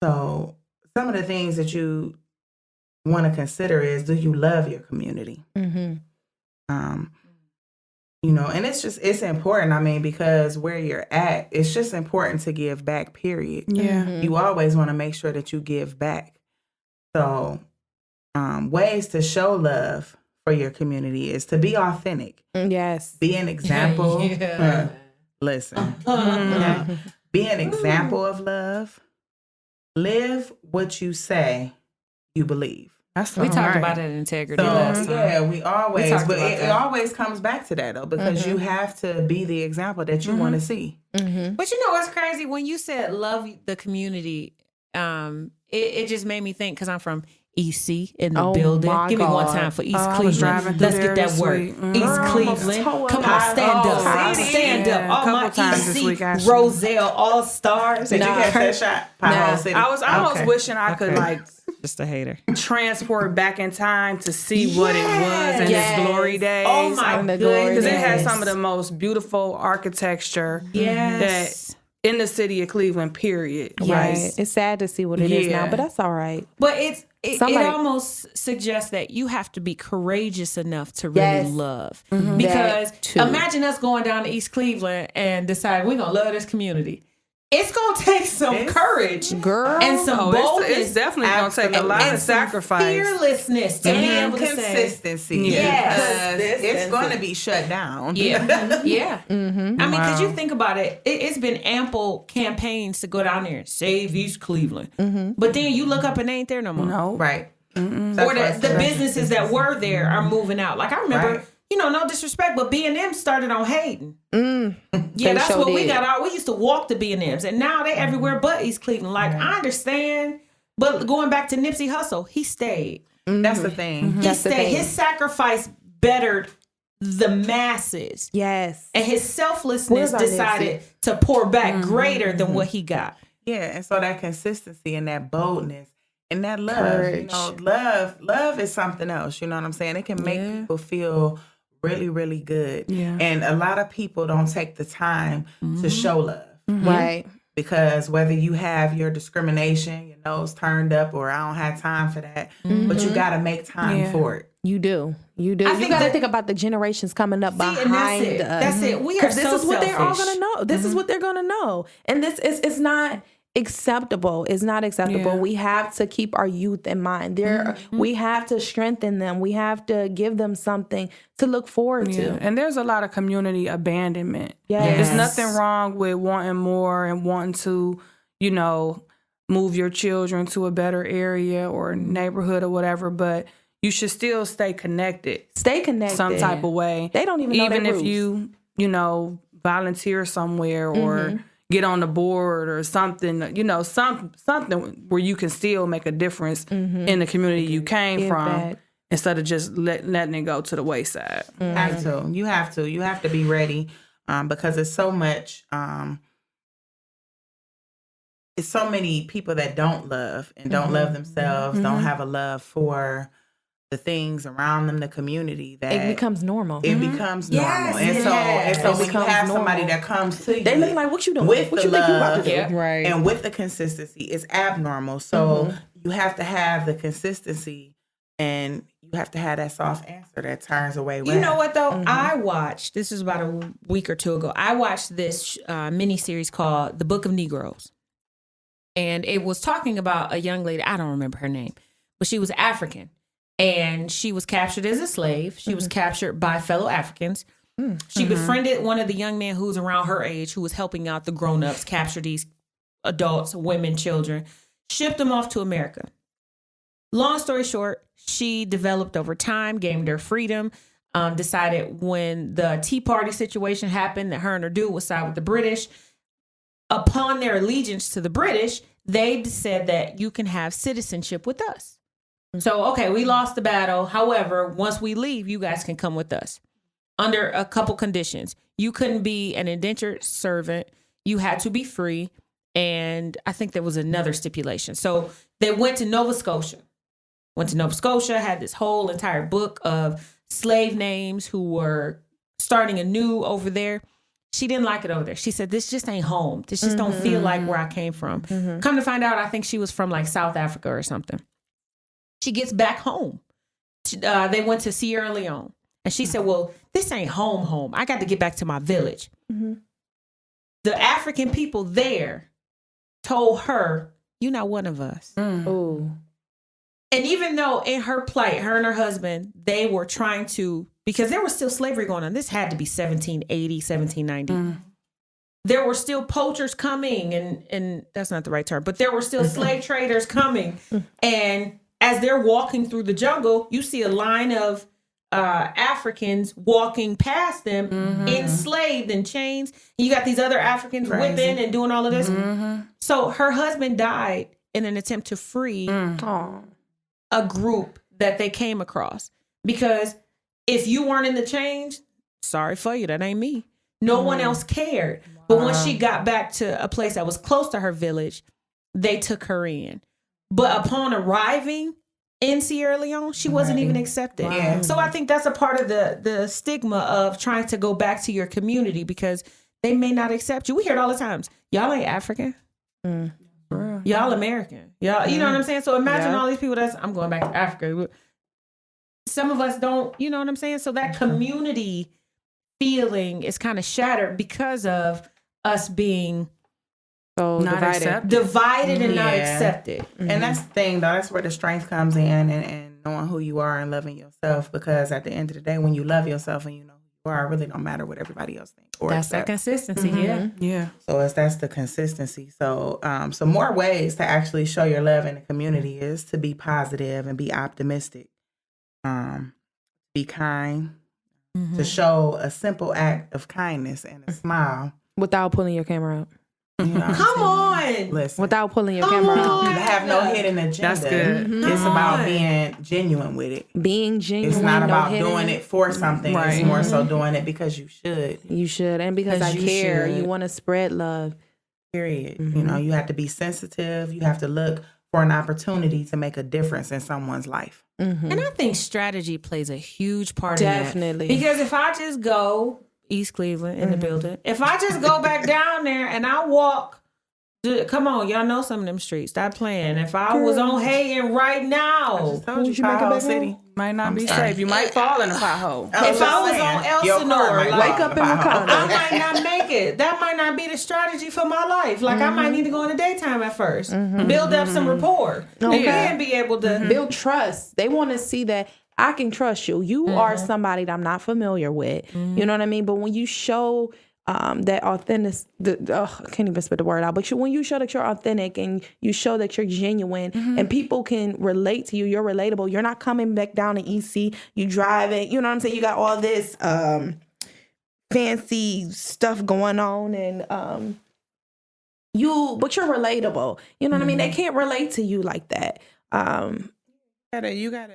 So some of the things that you want to consider is, do you love your community? You know, and it's important. I mean, because where you're at, it's just important to give back, period. Yeah. You always want to make sure that you give back. So ways to show love for your community is to be authentic. Yes. Be an example. Listen. Be an example of love. Live what you say you believe. That's We talked about that integrity So, last time. yeah, we always, talked but about it that. always comes back to that, though, because you have to be the example that you want to see. But you know what's crazy? When you said love the community, it just made me think, because I'm from EC in the building. my Give me one God. time for East I was driving Cleveland. through Let's there get that this word. week. East Cleveland. Come on, stand up. Stand up. Yeah, All a my couple times this week, EC actually. Roselle All-Stars. Did you catch that shot? Pothole City. I was almost wishing I could like Just a hater. transport back in time to see what it was in Yes. its glory days. Oh my the glory Because it goodness. has some of the most beautiful architecture Yes. in the city of Cleveland, period. Right. It's sad to see what it is now, Yeah. but that's all right. But it Somebody- almost suggests that you have to be courageous enough to really Yes. love. Because That too. imagine us going down to East Cleveland and decide we're going to love this community. It's going to take some courage Girl. and some Oh, boldness. it's definitely going to take a lot and of some sacrifice. fearlessness to be able to say, Consistency. Yes. Because it's going to be shut down. yeah, yeah. I mean, because you think about it, it's been ample campaigns to go down there and save East Cleveland. But then you look up and they ain't there no more. No. Right. Or the businesses that were there are moving out. Like I remember, Right. you know, no disrespect, but B&M started on Hayden. Yeah, They that's sure what we did. got out. We used to walk to B&Ms, and now they everywhere but East Cleveland. Like I understand, but going back to Nipsey Hussle, he stayed. That's the thing. He That's the stayed. thing. His sacrifice bettered the masses, Yes. and his selflessness Where's our decided to pour back greater than what he got. Yeah, and so that consistency and that boldness and that love, Courage. you know, love is something else. You know what I'm saying? It can make people feel really, really good. Yeah. And a lot of people don't take the time to show love. Right. Because whether you have your discrimination, your nose turned up, or I don't have time for that, but you got to make time for it. You do. You do. I You think got to that- think about the generations coming up See, and behind that's it. us. That's it. We are Because this so is what they're all selfish. going to know. This is what they're going to know. And this is, it's not acceptable. It's not acceptable. Yeah. We have to keep our youth in mind. We have to strengthen them. We have to give them something to look forward Yeah. to. And there's a lot of community abandonment. Yes. There's nothing wrong with wanting more and wanting to, you know, move your children to a better area or neighborhood or whatever, but you should still stay connected. Stay connected. Some type of way. They don't even know Even their if roots. you know, volunteer somewhere or get on the board or something, you know, something where you can still make a difference in the community you came from back. instead of just letting it go to the wayside. You have to be ready because it's so much. It's so many people that don't love and don't love themselves, don't have a love for the things around them, the community, that It becomes normal. it becomes Yes, normal. And yes. so It when you becomes have somebody normal. that comes to you, They look like, what you doing? with What the you think you about to love do? Right. and with the consistency, it's abnormal. So you have to have the consistency, and you have to have that soft answer that turns away. You know what though? I watched, this was about a week or two ago, I watched this mini series called The Book of Negroes. And it was talking about a young lady, I don't remember her name, but she was African. And she was captured as a slave. She was captured by fellow Africans. She befriended one of the young men who was around her age, who was helping out the grown-ups capture these adults, women, children, shipped them off to America. Long story short, she developed over time, gained her freedom, decided when the Tea Party situation happened that her and her dude would side with the British. Upon their allegiance to the British, they said that you can have citizenship with us. So, okay, we lost the battle. However, once we leave, you guys can come with us under a couple conditions. You couldn't be an indentured servant. You had to be free. And I think there was another stipulation. So they went to Nova Scotia. Had this whole entire book of slave names who were starting anew over there. She didn't like it over there. She said, this just ain't home. This just don't feel like where I came from. Come to find out, I think she was from like South Africa or something. She gets back home. They went to Sierra Leone. And she said, well, this ain't home. I got to get back to my village. The African people there told her, you're not one of us. Ooh. And even though in her plight, her and her husband, they were trying to, because there was still slavery going on. This had to be 1780, 1790. There were still poachers coming, and that's not the right term, but there were still slave traders coming. And as they're walking through the jungle, you see a line of Africans walking past them, enslaved in chains. And you got these other Africans whipping and doing all of this. So her husband died in an attempt to free a group that they came across. Because if you weren't in the chains, sorry for you, that ain't me. No one else cared. But when she got back to a place that was close to her village, they took her in. But upon arriving in Sierra Leone, she wasn't even accepted. Wow. So I think that's a part of the stigma of trying to go back to your community because they may not accept you. We hear it all the times. Y'all ain't African. Y'all American. Y'all, you know what I'm saying? So imagine all these people I'm going back to Africa. Some of us don't, you know what I'm saying? So that community feeling is kind of shattered because of us being So Not divided. accepted. divided and not Yeah. accepted. And that's the thing, though. That's where the strength comes in, and knowing who you are and loving yourself. Because at the end of the day, when you love yourself and you know who you are, it really don't matter what everybody else thinks. Or That's that accepts. consistency, yeah. Yeah. So that's the consistency. So some more ways to actually show your love in the community is to be positive and be optimistic. Be kind. To show a simple act of kindness and a smile. Without pulling your camera out. You know what I'm Come saying? on. Listen. Without pulling your Come camera on. out. You have no hidden agenda. That's good. It's Come about on. being genuine with it. Being genuine. It's not no about hidden. doing it for something. Right. It's more so doing it because you should. You should. And because Because you you care. should. You want to spread love. Period. You know, you have to be sensitive. You have to look for an opportunity to make a difference in someone's life. And I think strategy plays a huge part in that. Definitely. Because if I just go East Cleveland in the building, if I just go back down there and I walk, come on, y'all know some of them streets. Stop playing. If I was on Hagen right now, Told you, Pothole City. Might not be sorry. safe. You might fall in a pothole. If I was on Elsinore, like, Wake up in Wakanda. I might not make it. That might not be the strategy for my life. Like I might need to go in the daytime at 1st, build up some rapport, and then be able to Build trust. They want to see that I can trust you. You are somebody that I'm not familiar with. You know what I mean? But when you show that authentic, I can't even spit the word out, but when you show that you're authentic and you show that you're genuine and people can relate to you, you're relatable. You're not coming back down to EC, you driving, you know what I'm saying? You got all this fancy stuff going on and but you're relatable. You know what I mean? They can't relate to you like that. You gotta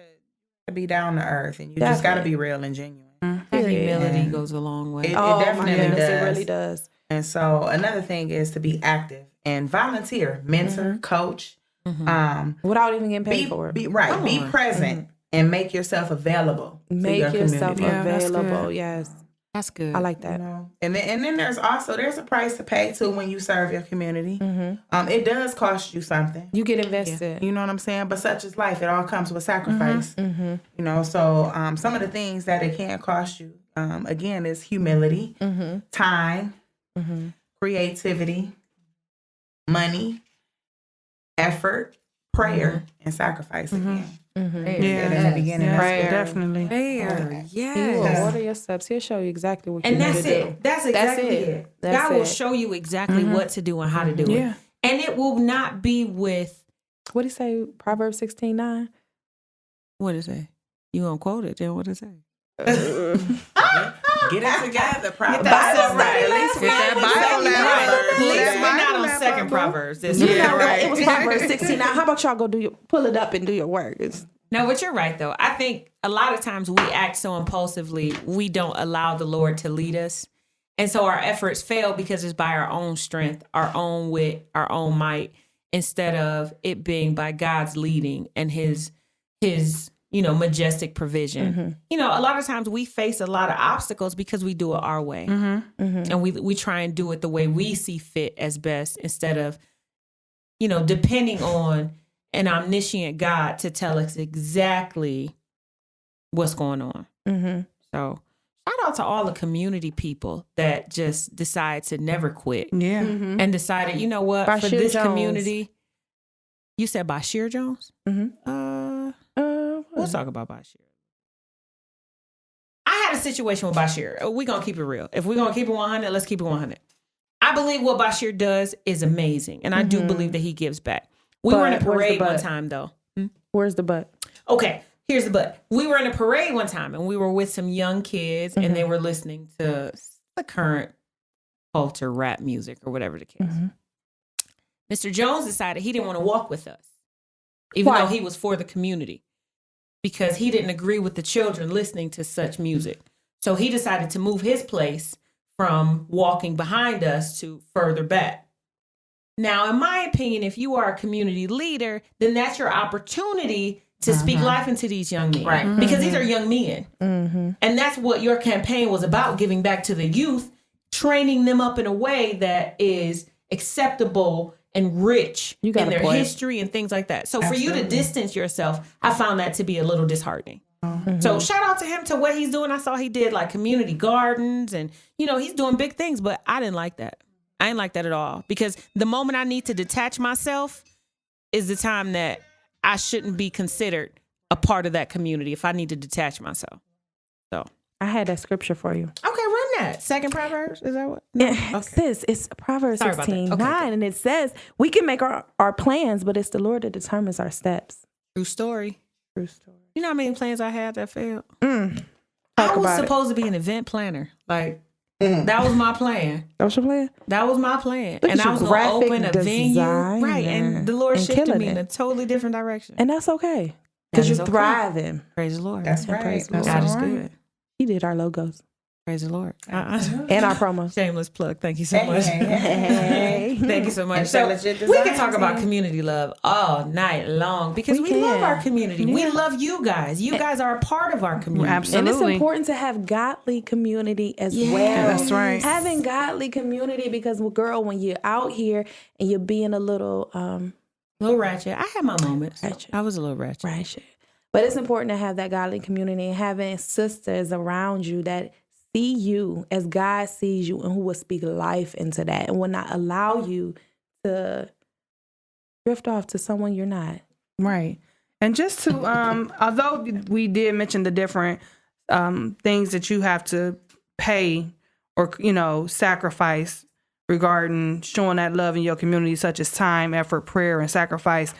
be down to earth, and you just gotta be real and genuine. That humility goes a long way. It definitely does. It really does. And so another thing is to be active and volunteer, mentor, coach, Without even getting paid for it. Be present and make yourself available. Make to your yourself community. available. Yes, That's good. I like that. And then there's a price to pay too when you serve your community. It does cost you something. You get invested. You know what I'm saying? But such is life. It all comes with sacrifice. You know, so some of the things that it can cost you, again, is humility, time, creativity, money, effort, prayer, and sacrifice again. Yeah, In the beginning, prayer, definitely. He will order your steps. He'll show you exactly what you And need that's to do. it. That's exactly it. That's God will it. show you exactly what to do and how to do it. And it will not be with, What do you say? Proverbs 16:9. what is it? You gonna quote it? Then what is it? Get it together, Get that right. At least Get that Bible out. At least we're not on second Proverbs. This You year. know, it was Proverbs 16:9. How about y'all go pull it up and do your work? No, but you're right, though. I think a lot of times we act so impulsively, we don't allow the Lord to lead us. And so our efforts fail because it's by our own strength, our own wit, our own might, instead of it being by God's leading and his majestic provision. You know, a lot of times we face a lot of obstacles because we do it our way. And we try and do it the way we see fit as best instead of, depending on an omniscient God to tell us exactly what's going on. So shout out to all the community people that just decide to never quit. And decided, you know what, Bashir for this Jones. community. You said Bashir Jones? We'll talk about Bashir. I had a situation with Bashir. We're going to keep it real. If we're going to keep it 100, let's keep it 100. I believe what Bashir does is amazing. And I do believe that he gives back. We were in a parade one time, though. Where's the but? Okay, here's the but. We were in a parade one time, and we were with some young kids, and they were listening to the current culture, rap music, or whatever the case. Mr. Jones decided he didn't want to walk with us, even though he was for the community, because he didn't agree with the children listening to such music. So he decided to move his place from walking behind us to further back. Now, in my opinion, if you are a community leader, then that's your opportunity to speak life into these young men. Right. Because these are young men. And that's what your campaign was about, giving back to the youth, training them up in a way that is acceptable and rich in their history and things like that. So for you to distance yourself, I found that to be a little disheartening. So shout out to him to what he's doing. I saw he did like community gardens and, he's doing big things, but I didn't like that. I ain't like that at all, because the moment I need to detach myself is the time that I shouldn't be considered a part of that community if I need to detach myself. So I had that scripture for you. Okay, run that. Second Proverbs, is that what? No. Sis, it's Proverbs Sorry about that. 16:9, and it says we can make our plans, but it's the Lord that determines our steps. True story. True story. You know how many plans I had that failed? I was supposed to be an event planner. Like, that was my plan. That was your plan? That was my plan. Look and at I you, was going to graphic open a venue. designer. Right. And the Lord And shifted killing me in it. a totally different direction. And that's okay. That Because is you're okay. thriving. Praise the Lord. That's right. praise the That's God is all right. good. He did our logos Praise the Lord. and our promos. Shameless plug. Thank you so much. Hey. Thank you so much. So Intelligent we can design talk about team. community love all night long because We we love can. our community. We love you guys. You guys are a part of our community. Absolutely. And it's important to have godly community as well. That's right. Having godly community because, girl, when you're out here and you're being a little Little ratchet. I had my moments. Ratchet. I was a little ratchet. ratchet. But it's important to have that godly community and having sisters around you that see you as God sees you and who will speak life into that and will not allow you to drift off to someone you're not. Right. And just to, although we did mention the different things that you have to pay or, you know, sacrifice regarding showing that love in your community, such as time, effort, prayer, and sacrifice,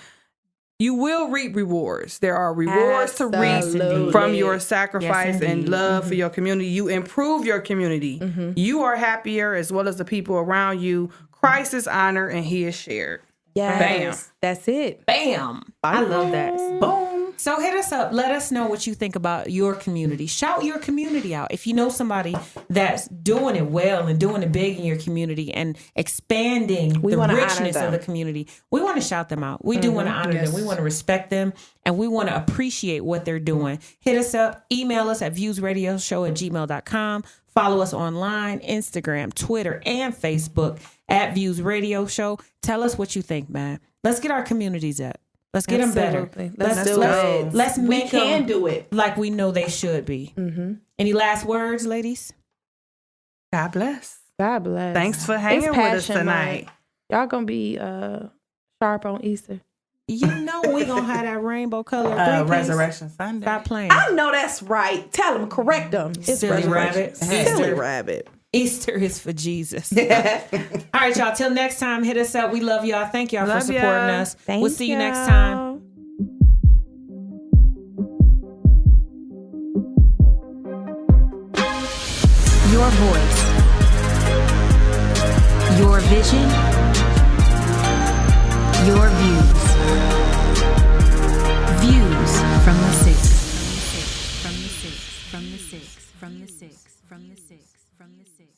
you will reap rewards. There are rewards to Absolutely. reap from your sacrifice Yes, and indeed. love for your community. You improve your community. You are happier as well as the people around you. Christ is honored and he is shared. Yes. That's it. Bam. I love that. Boom. So hit us up. Let us know what you think about your community. Shout your community out. If you know somebody that's doing it well and doing it big in your community and expanding the wanna honor richness of them. the community, we want to shout them out. We do want to honor them. We want to respect them, and we want to appreciate what they're doing. Hit us up. Email us at viewsradioshow@gmail.com. Follow us online, Instagram, Twitter, and Facebook at Views Radio Show. Tell us what you think, man. Let's get our communities up. Let's get them better. Absolutely. Let's do it. Let's We make can them do it. like we know they should be. Any last words, ladies? God bless. God bless. Thanks for hanging with us Passion tonight. Month. Y'all gonna be sharp on Easter. You know we gonna have that rainbow color Resurrection Sunday. Stop playing. I know that's right. Tell them, correct them. It's Silly Resurrection. rabbit. Silly rabbit. Easter is for Jesus. All right, y'all. Till next time, hit us up. We love y'all. Thank y'all Love for supporting y'all. us. Thank We'll see you next y'all. time. Your voice. Your vision. Your views. Views from the six. From the six. From the six. From the six. From the six. From the six. From the six.